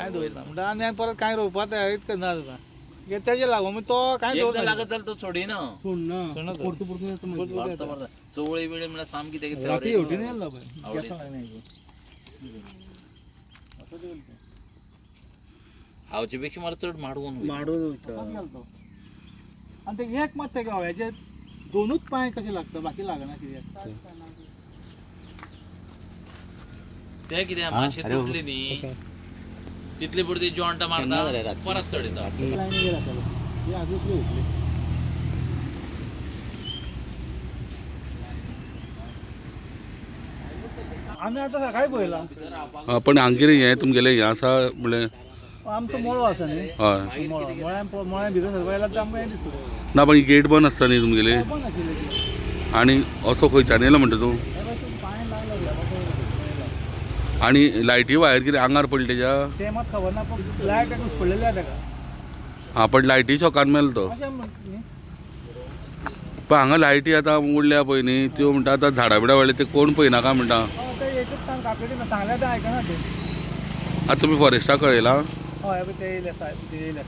काय धुयला म्हणटा आनी परत काय रोवपा तयारीच करना जाता तेजे लागून तो काय एकदा लागत जाल्यार तो सोडी ना सोडना परतू परतू चवळी बिळी म्हणल्यार सामकी तेगे राती येवटी नाही आला पण हावचे पेक्षा मला चड माडवून माडून आणि ते एक मत ते गावाचे दोनूच पाय कशे लागता बाकी लागना कित्याक ते कितें मातशें तुटली न्ही तितले पुरती जॉइंट मारता परत चडयता आम्ही आता सकाळी पळयला पण हांगेर हें तुमगेलें हें आसा म्हणल्यार आमचो मळो आसा न्ही हय मळ्यान भितर सरपा येयला आमकां हें दिसता ना पण ही गेट बंद आसता न्ही तुमगेली बंद आशिल्लें ती आनी असो खंयच्यान येयला म्हणटा तूं पांय लागला आनी लायटी वायर कितें आंगार पडली तेज्या ते मात खबर ना पूण लायट घुस पडलेली आहा ताका हां पण लायटी शॉकान मेलो तो अशें न्ही पण हांगा लायटी आतां उडल्या पळय न्ही त्यो म्हणटा आतां झाडां बिडां वाडले ते कोण पळयनाका म्हणटा ते एकूच ताण कापलेली सांगल्यार ते आयकना ते आतां तुमी फॉरेस्टाक कळयलां हय ते येयले साहेब ते येयले